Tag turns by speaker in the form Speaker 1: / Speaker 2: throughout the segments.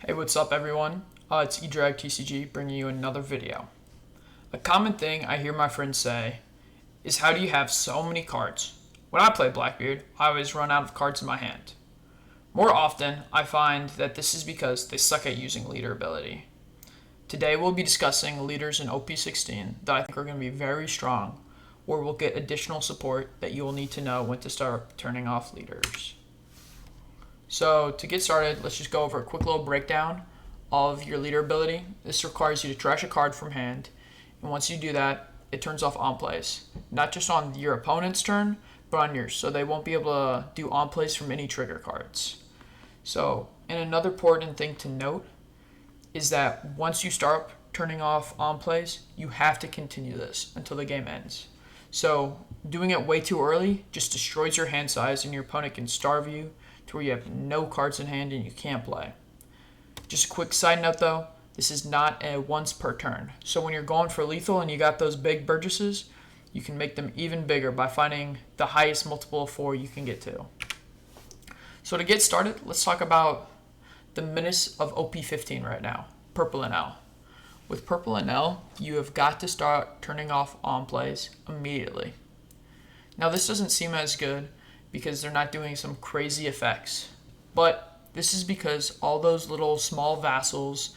Speaker 1: Hey, what's up everyone? It's eDragTCG bringing you another video. A common thing I hear my friends say is, how do you have so many cards? When I play Blackbeard, I always run out of cards in my hand. More often, I find that this is because they suck at using leader ability. Today we'll be discussing leaders in OP16 that I think are going to be very strong, or will get additional support that you will need to know when to start turning off leaders. So to get started, let's just go over a quick little breakdown of your leader ability. This requires you to trash a card from hand, and once you do that, it turns off on plays. Not just on your opponent's turn, but on yours, so they won't be able to do on plays from any trigger cards. So, and another important thing to note is that once you start turning off on plays, you have to continue this until the game ends. So doing it way too early just destroys your hand size, and your opponent can starve you to where you have no cards in hand and you can't play. Just a quick side note though, this is not a once per turn. So when you're going for lethal and you got those big Burgesses, you can make them even bigger by finding the highest multiple of 4 you can get to. So to get started, let's talk about the menace of OP15 right now, Purple and L. With Purple and L, you have got to start turning off on plays immediately. Now this doesn't seem as good because they're not doing some crazy effects, but this is because all those little small vassals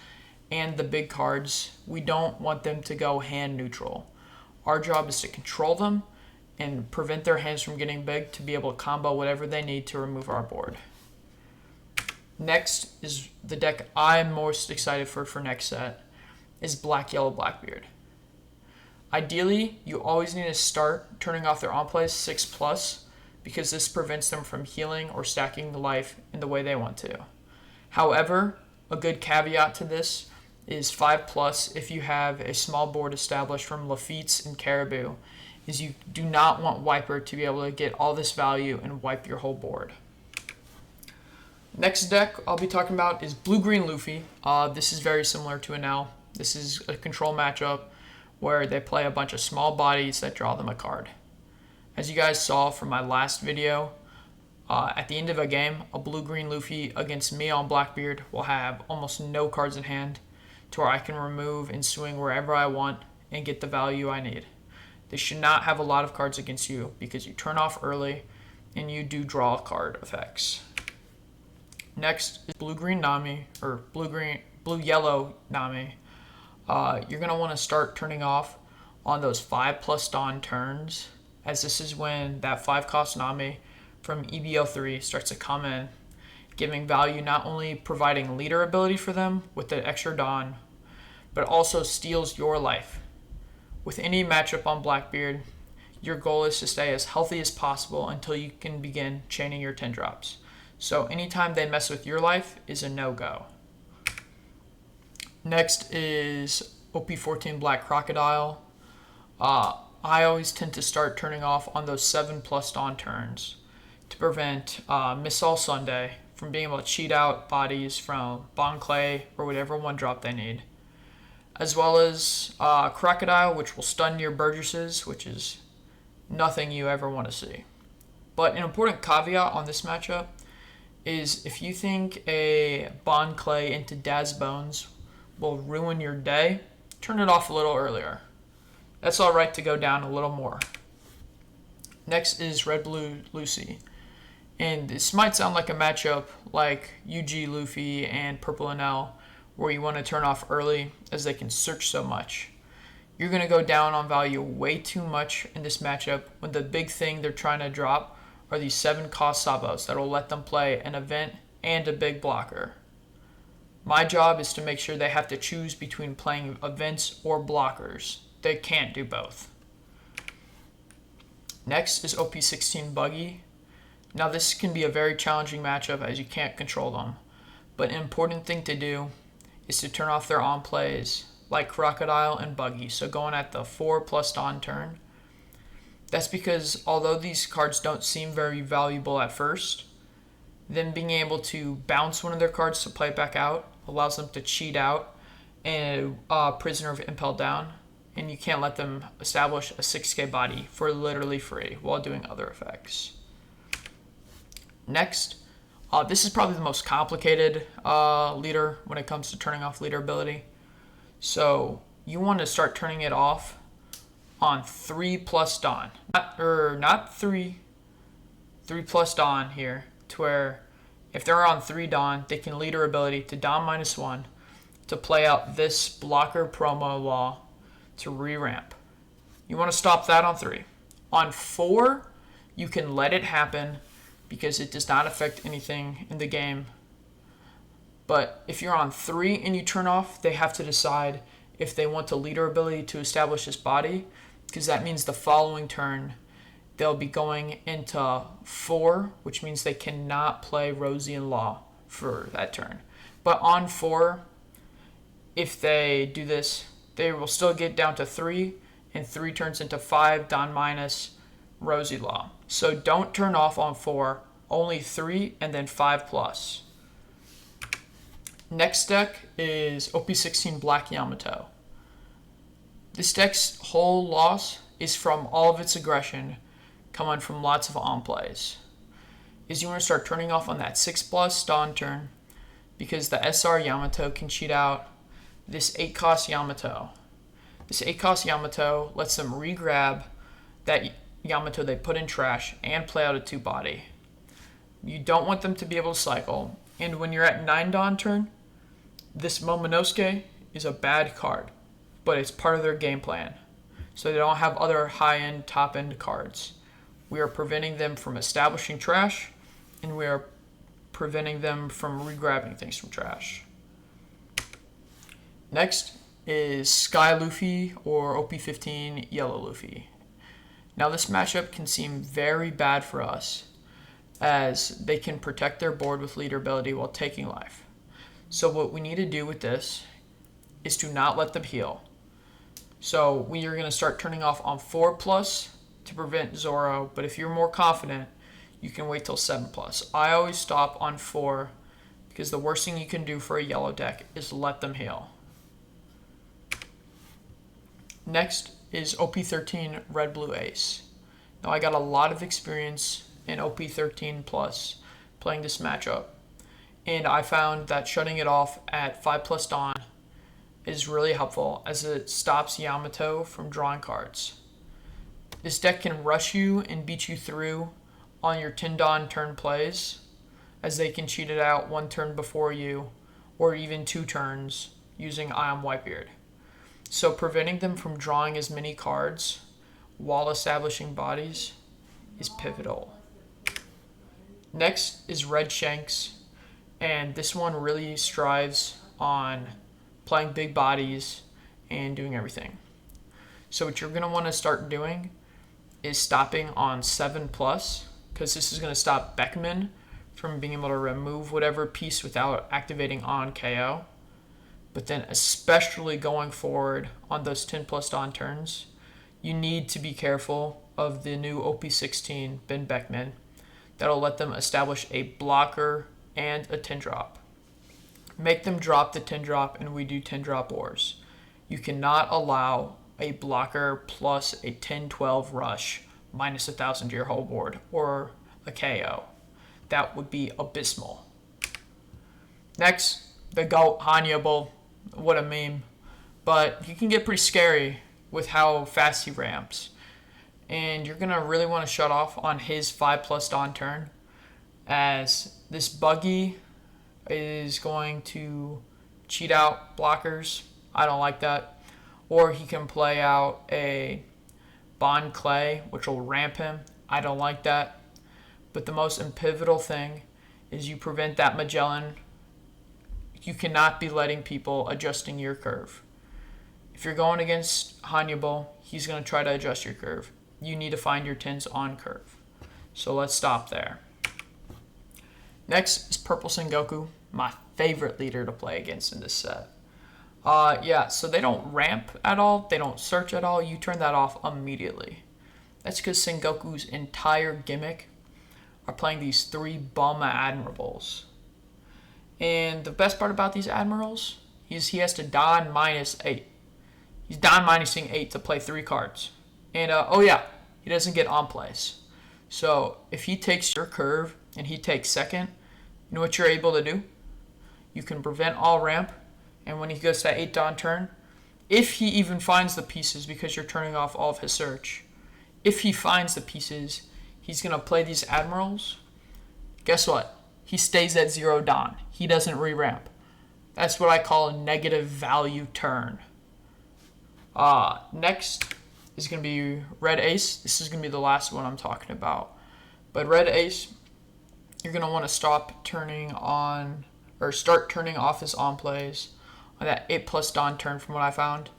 Speaker 1: and the big cards, we don't want them to go hand neutral. Our job is to control them and prevent their hands from getting big to be able to combo whatever they need to remove our board. Next is the deck I'm most excited for next set is Black Yellow Blackbeard. Ideally, you always need to start turning off their on plays 6+, because this prevents them from healing or stacking the life in the way they want to. However, a good caveat to this is 5+ if you have a small board established from Lafitte's and Caribou, is you do not want Wiper to be able to get all this value and wipe your whole board. Next deck I'll be talking about is Blue-Green Luffy. This is very similar to an L. This is a control matchup where they play a bunch of small bodies that draw them a card. As you guys saw from my last video, at the end of a game, a Blue-Green Luffy against me on Blackbeard will have almost no cards in hand, to where I can remove and swing wherever I want and get the value I need. They should not have a lot of cards against you because you turn off early and you do draw card effects. Next is Blue-Green Nami, or Blue-Yellow Nami. You're going to want to start turning off on those 5+ Dawn turns, as this is when that 5-cost Nami from EBO3 starts to come in, giving value, not only providing leader ability for them with the extra Dawn, but also steals your life. With any matchup on Blackbeard, your goal is to stay as healthy as possible until you can begin chaining your 10 drops. So anytime they mess with your life is a no-go. Next is OP14 Black Crocodile. I always tend to start turning off on those 7+ Dawn turns to prevent Miss All Sunday from being able to cheat out bodies from Bon Clay or whatever 1-drop they need. As well as Crocodile, which will stun your Burgesses, which is nothing you ever want to see. But an important caveat on this matchup is, if you think a Bon Clay into Daz Bones will ruin your day, turn it off a little earlier. That's alright to go down a little more. Next is Red Blue Lucy. And this might sound like a matchup like UG Luffy and Purple and L, where you want to turn off early as they can search so much. You're going to go down on value way too much in this matchup when the big thing they're trying to drop are these 7-cost Sabos that will let them play an event and a big blocker. My job is to make sure they have to choose between playing events or blockers. They can't do both. Next is OP16 Buggy. Now this can be a very challenging matchup as you can't control them, but an important thing to do is to turn off their on plays like Crocodile and Buggy, so going at the 4+ Dawn turn. That's because although these cards don't seem very valuable at first, them being able to bounce one of their cards to play it back out allows them to cheat out and Prisoner of Impel down, and you can't let them establish a 6k body for literally free while doing other effects. Next, This is probably the most complicated leader when it comes to turning off leader ability. So you want to start turning it off on 3 plus dawn. Not 3 plus dawn here, to where if they're on 3 dawn, they can leader ability to dawn -1 to play out this blocker promo law to re-ramp. You want to stop that on 3. On 4, you can let it happen because it does not affect anything in the game. But if you're on 3 and you turn off, they have to decide if they want the leader ability to establish this body, because that means the following turn they'll be going into 4, which means they cannot play Rosie and Law for that turn. But on 4, if they do this, they will still get down to 3, and 3 turns into 5 Don minus Rosie Law. So don't turn off on 4, only 3 and then 5 plus. Next deck is OP16 Black Yamato. This deck's whole loss is from all of its aggression coming from lots of on plays. Is you want to start turning off on that 6 plus dawn turn, because the SR Yamato can cheat out this 8 cost Yamato. This 8 cost Yamato lets them re-grab that Yamato they put in trash and play out a 2 body. You don't want them to be able to cycle, and when you're at 9 dawn turn, this Momonosuke is a bad card, but it's part of their game plan, so they don't have other high-end, top-end cards. We are preventing them from establishing trash, and we are preventing them from re-grabbing things from trash. Next is Sky Luffy or OP15 Yellow Luffy. Now this matchup can seem very bad for us, as they can protect their board with leader ability while taking life. So what we need to do with this is to not let them heal. So we are going to start turning off on 4 plus to prevent Zoro, but if you're more confident, you can wait till 7 plus. I always stop on 4 because the worst thing you can do for a yellow deck is let them heal. Next is OP13 Red Blue Ace. Now I got a lot of experience in OP13 plus playing this matchup, and I found that shutting it off at 5 plus dawn is really helpful, as it stops Yamato from drawing cards. This deck can rush you and beat you through on your 10 dawn turn plays, as they can cheat it out 1 turn before you, or even 2 turns using Ion Whitebeard. So preventing them from drawing as many cards while establishing bodies is pivotal. Next is Red Shanks, and this one really strives on playing big bodies and doing everything. So what you're going to want to start doing is stopping on 7 plus, because this is going to stop Beckman from being able to remove whatever piece without activating on KO. But then especially going forward on those 10 plus dawn turns, you need to be careful of the new OP16 Ben Beckman. That'll let them establish a blocker and a 10 drop. Make them drop the 10 drop, and we do 10 drop wars. You cannot allow a blocker plus a 10-12 rush minus 1,000 to your whole board, or a KO. That would be abysmal. Next, the GOAT Hannibal. What a meme. But he can get pretty scary with how fast he ramps. And you're going to really want to shut off on his 5 plus dawn turn, as this buggy is going to cheat out blockers. I don't like that. Or he can play out a Bond Clay, which will ramp him. I don't like that. But the most pivotal thing is you prevent that Magellan. You cannot be letting people adjusting your curve. If you're going against Hannibal, he's going to try to adjust your curve. You need to find your 10s on curve. So let's stop there. Next is Purple Sengoku, my favorite leader to play against in this set. So they don't ramp at all, they don't search at all, you turn that off immediately. That's because Sengoku's entire gimmick are playing these 3 bum admirals. And the best part about these admirals is he has to Don -8. He's Don minusing 8 to play 3 cards. And he doesn't get on plays. So if he takes your curve and he takes second, You know what you're able to do? You can prevent all ramp, and when he goes to that 8 dawn turn, if he even finds the pieces because you're turning off all of his search, if he finds the pieces, he's going to play these admirals. Guess what? He stays at 0 dawn. He doesn't re-ramp. That's what I call a negative value turn. Next is going to be red ace. This is going to be the last one I'm talking about. But red ace, you're going to want to start turning off his on plays on that 8+ dawn turn from what I found.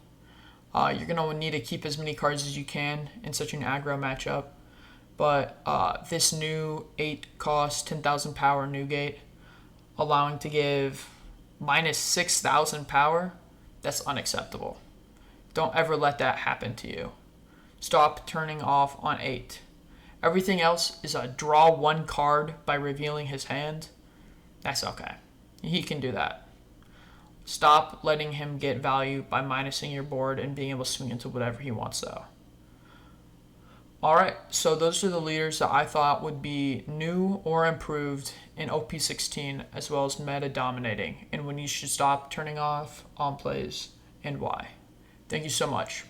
Speaker 1: You're going to need to keep as many cards as you can in such an aggro matchup. But this new 8 cost 10,000 power new gate, allowing to give minus 6,000 power, that's unacceptable. Don't ever let that happen to you. Stop turning off on 8. Everything else is a draw 1 card by revealing his hand. That's okay. He can do that. Stop letting him get value by minusing your board and being able to swing into whatever he wants though. Alright, so those are the leaders that I thought would be new or improved in OP16 as well as meta dominating, and when you should stop turning off on plays and why. Thank you so much.